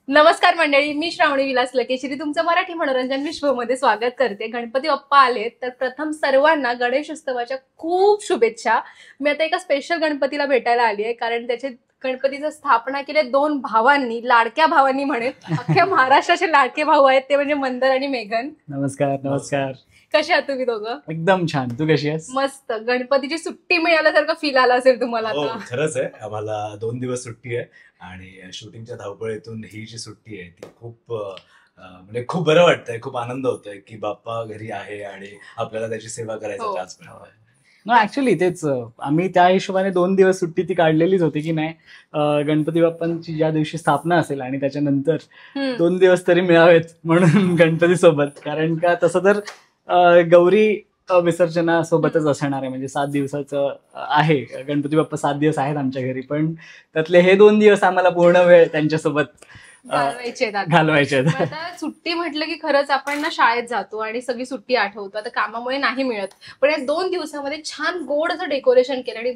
नमस्कार मंडळी, मी श्रावणी विलास लकेश्री तुमचं मराठी मनोरंजन विश्वमध्ये स्वागत करते. गणपती बाप्पा आलेत तर प्रथम सर्वांना गणेश उत्सवाच्या खूप शुभेच्छा. मी आता एका स्पेशल गणपतीला भेटायला आली आहे, कारण त्याचे गणपतीचं स्थापना केली दोन भावांनी, लाडक्या भावांनी म्हणेल. अख्ख्या महाराष्ट्राचे लाडके भाऊ आहेत ते म्हणजे मंदर आणि मेघन. नमस्कार. नमस्कार. कसे आहात तुम्ही दोघं? एकदम छान. तू कशी आहेस? मस्त. गणपतीची सुट्टी मिळाल्यासारखं फील आला असेल तुम्हाला आता? खरंच आहे. आम्हाला 2 दिवस सुट्टी आहे आणि शूटिंगच्या धावपळीतून ही जी सुट्टी आहे ती खूप म्हणजे खूप बरं वाटतंय. खूप आनंद होतोय की बाप्पा घरी आहे आणि आपल्याला त्याची सेवा करायचा चान्स मिळाला. ऍक्च्युली तेच आम्ही त्या हिशोबाने 2 दिवस सुट्टी ती काढलेलीच होती की नाही, गणपती बाप्पांची ज्या दिवशी स्थापना असेल आणि त्याच्यानंतर 2 दिवस तरी मिळावेत म्हणून गणपती सोबत. कारण का तसं तर गौरी विसर्जनासोबतच असणार आहे, म्हणजे 7 दिवसाचं आहे. गणपती बाप्पा 7 दिवस आहेत आमच्या घरी, पण त्यातले हे 2 दिवस आम्हाला पूर्ण वेळ त्यांच्यासोबत घालवायचे. आता सुट्टी म्हटलं की खरंच आपण ना शाळेत जातो आणि सगळी सुट्टी आठवतो. आता कामामुळे नाही मिळत, पण या 2 दिवसामध्ये छान गोड असं डेकोरेशन केलं. आणि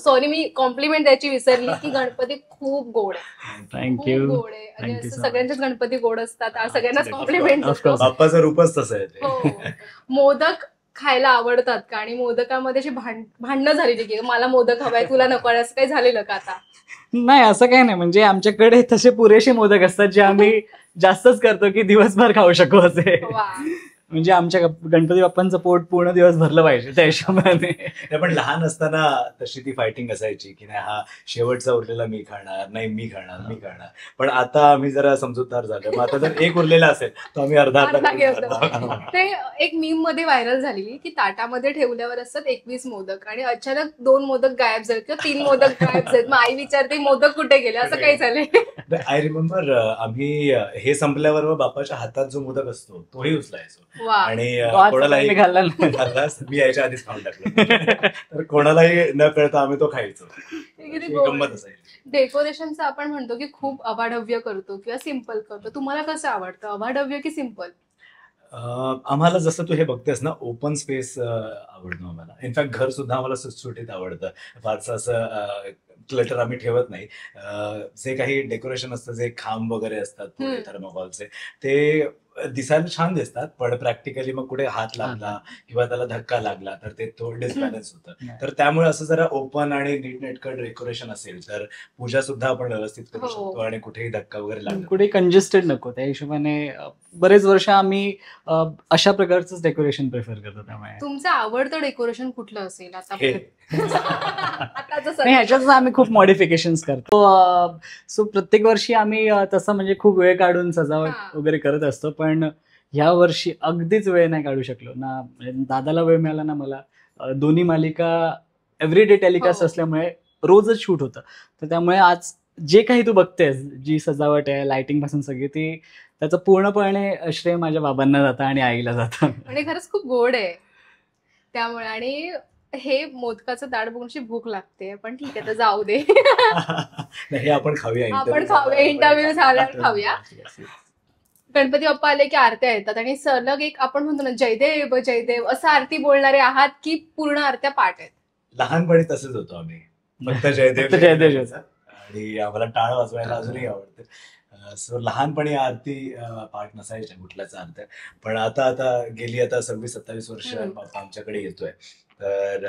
सॉरी, मी कॉम्प्लिमेंट द्यायची विसरली की गणपती खूप गोड आहे. थँक्यू. गोड आहे आणि सगळ्यांचेच गणपती गोड असतात. सगळ्यांनाच कॉम्प्लिमेंट. बाप्पाचं रूपच तसं आहे. हो. मोदक खायला आवडतात का? आणि मोदकामध्ये अशी भांडणं झालेली की मला मोदक हवाय, तुला नको, असं काही झालेलं का आता? नाही, असं काही नाही. म्हणजे आमच्याकडे तसे पुरेसे मोदक असतात जे आम्ही जास्तच करतो की दिवसभर खाऊ शकू असे. म्हणजे आमच्या गणपती बाप्पांचं पोट पूर्ण दिवस भरलं पाहिजे त्या हिशोबाने. पण लहान असताना तशी ती फायटिंग असायची की नाही, हा शेवटचा उरलेला मी खाणार, नाही मी खाणार. पण आता आम्ही जरा समजूतदार झालो. मग आता जर एक उरलेला असेल तर आम्ही अर्धा ते एक मीम मध्ये व्हायरल झालेली की ताटामध्ये ठेवल्यावर असतात 21 मोदक आणि अचानक 2 मोदक गायब झाले किंवा 3 मोदक गायब झाले. मग आई विचारते मोदक कुठे गेले, असं काही झालंय? आय रिमेंबर आम्ही हे संपल्यावर बाप्पाच्या हातात जो मोदक असतो तोही उचलायचो आणि कोणालाही खाल्लास, मी यायच्या आधीच खाऊन टाकलं तर कोणालाही न कळता आम्ही तो खायचो. गंमत असायची. डेकोरेशनचं आपण म्हणतो की खूप अवाढव्य करतो किंवा सिम्पल करतो. तुम्हाला कसं आवडतं, अवाढव्य की सिम्पल? आम्हाला जसं तू हे बघतेस ना, ओपन स्पेस आवडतं आम्हाला. इनफॅक्ट घर सुद्धा आम्हाला सुटसुटीत आवडतं. फारसं असं क्लटर आम्ही ठेवत नाही. जे काही डेकोरेशन असतं, जे खांब वगैरे असतात थर्माकॉलचे, ते दिसायला छान दिसतात, पण प्रॅक्टिकली मग कुठे हात लागला किंवा त्याला धक्का लागला तर ते थोडं डिसबॅलन्स होतं. तर त्यामुळे असं जरा ओपन आणि नीटनेटकं डेकोरेशन असेल तर पूजा सुद्धा आपण व्यवस्थित करू शकतो आणि कुठेही धक्का वगैरे लागतो, कुठे कंजेस्टेड नको. त्या हिशोबाने बरेच वर्ष आम्ही अशा प्रकारचं डेकोरेशन प्रेफर करतो. त्यामुळे तुमचं आवडतं डेकोरेशन कुठलं असेल आता? नाही, ह्याच्यात आम्ही खूप मॉडिफिकेशन्स करतो. सो प्रत्येक वर्षी आम्ही तसं म्हणजे खूप वेळ काढून सजावट वगैरे करत असतो, पण ह्या वर्षी अगदीच वेळ नाही काढू शकलो ना. दादाला वेळ मिळाला ना मला. दोन्ही मालिका एव्हरीडे टेलिकास्ट असल्यामुळे रोजच शूट होतं. तर त्यामुळे आज जे काही तू बघतेस, जी सजावट आहे, लाइटिंग पासून सगळी, ती त्याचं पूर्णपणे श्रेय माझ्या बाबांना जातं आणि आईला जातं. म्हणजे खरंच खूप गोड आहे त्यामुळे. आणि हे मोदकाचं ताट बघून भूक लागते, पण ठीक आहे, तर जाऊ दे. हे आपण खाऊया, इंटरव्ह्यू झाल्यावर खाऊया. गणपती बाप्पा आले की आरत्या येतात आणि सलग एक आपण म्हणतो ना, जयदेव जयदेव असं आरती बोलणारे आहात की पूर्ण आरत्या पाठ आहेत? लहानपणी तसेच होतो आम्ही, फक्त जयदेव आणि आम्हाला टाळ वाजवायला अजूनही आवडते. सो लहानपणी आरती पाठ नसायच्या कुठल्याच आरत्या, पण आता गेली 26-27 वर्ष बाप्पा आमच्याकडे येतोय, तर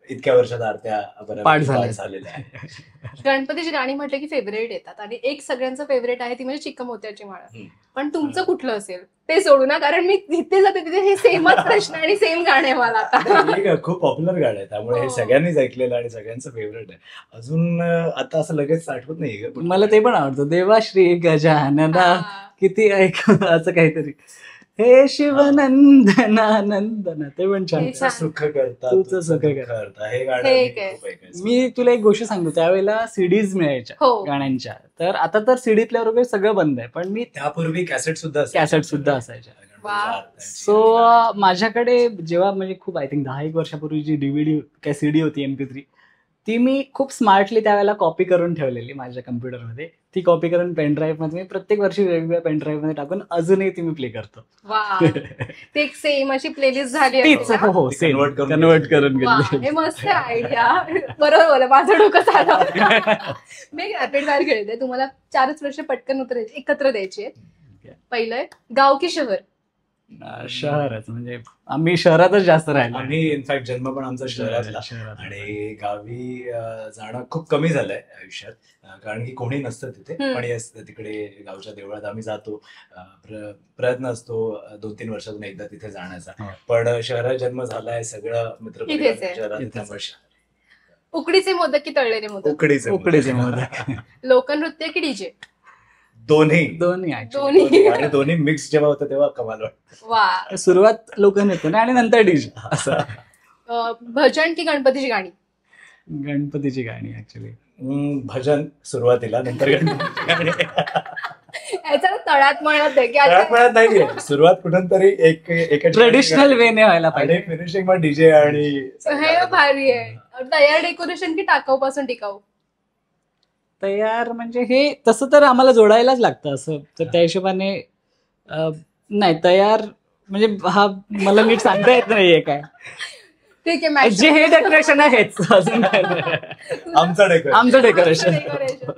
इतक्या वर्षात आरत्या पाठ झालेल्या आहेत. गणपतीची गाणी म्हटलं की फेवरेट येतात आणि एक सगळ्यांचं फेवरेट आहे ती म्हणजे चिक्क मोत्याची माळ. पण तुमचं कुठलं असेल ते सोडू ना, कारण मी जिथे जाते तिथे हे सेमच प्रश्न आणि सेम गाणे मला आता. खूप पॉप्युलर गाणं आहे त्यामुळे हे सगळ्यांनीच ऐकलेलं आणि सगळ्यांचं फेवरेट आहे. अजून आता असं लगेच आठवत नाही. मला ते पण आवडतं, देवाश्री गजानना किती ऐक, असं काहीतरी. हे शिवनंदना नंदना, ते पण छान. सुख करता तुझं सुख करता, हे गाणं. मी तुला एक गोष्ट सांगतो, त्यावेळेला सीडीज मिळायच्या गाण्यांच्या, तर आता तर सीडीतल्या वगैरे सगळं बंद आहे, पण मी त्यापूर्वी कॅसेट सुद्धा असायच्या. सो माझ्याकडे जेव्हा म्हणजे खूप आय थिंक 10-1 वर्षापूर्वी जी DVD काय CD होती MP3, ती मी खूप स्मार्टली त्यावेळेला कॉपी करून ठेवलेली माझ्या कम्प्युटरमध्ये. ती कॉपी करून पेनड्राईव्ह मध्ये मी प्रत्येक वर्षी वेगवेगळ्या पेनड्राईव्ह मध्ये टाकून अजूनही ती मी प्ले करतो. वा ते एक सेम अशी प्लेलिस्ट झाली तीच असेल ना? हो ती सेम convert करून कन्वर्ट करून वा, घेतली. हे मस्त आयडिया. बरोबर बोला, माझं डोकं चालव. मी रॅपिड फायर खेळते. तुम्हाला 4च वर्ष पटकन एकत्र द्यायची आहेत. पहिलं गाव की शहर? शहरच, म्हणजे आम्ही शहरातच जास्त राहिलो. आम्ही इनफॅक्ट जन्म पण आमचा शहरातला शहरात. आणि गावी जाणं खूप कमी झालंय आयुष्यात, कारण की कोणी नसतं तिथे. हम्म. पण येस, तिकडे गावच्या देवळात आम्ही जातो. प्रयत्न असतो 2-3 वर्षातून एकदा तिथे जाण्याचा. हो. पण शहरात जन्म झालाय, सगळं मित्र इथेच आहे. शहरात, इथेच. त्यामुळे शहर. उकडीचे मोदक की तळलेले मोदक? उकडीचे मोदक. लोकनृत्य की डीजे? दोन्ही दोन्ही actually. दोन्ही. आणि दोन्ही मिक्स जेव्हा होतं तेव्हा कमाल वाटतं. वा. सुरुवात लोकांनी येते ना आणि नंतर डीजे असं. भजन की गणपतीची गाणी? गणपतीची गाणी ऍक्च्युली. भजन सुरुवातीला, नंतर गणपतीची गाणी. याचा तळात म्हणत आहे की तळात आता म्हणत नाहीये, सुरुवात कुठून तरी एका ट्रेडिशनल वेने व्हायला आणि पाहिजे. फिनिशिंग मग डीजे आणि हे भारी आहे. तयार डेकोरेशन की टाकाऊ पासून टिकाऊ? तयार म्हणजे हे तसं तर आम्हाला जोडायलाच लागतं असं, तर त्या हिशोबाने नाही तयार म्हणजे हा मला नीट सांगता येत नाहीये काय. ठीक आहे मॅच. जे हे डेकोरेशन आहेच, अजून काय नाही. आमचं डेकोरेशन. आमचं डेकोरेशन.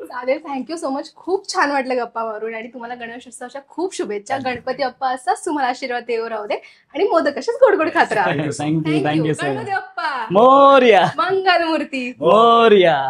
चालेल, थँक्यू सो मच. खूप छान वाटलं गप्पा मारून आणि तुम्हाला गणेशोत्सवाच्या खूप शुभेच्छा. गणपती बाप्पा असाच तुम्हाला आशीर्वाद देव राहू दे आणि मोदक असेच गोड गोड खात राहा. Thank you thank you thank you. Thank you sir. Ganpati Bappa Morya Mangalmurti. Morya.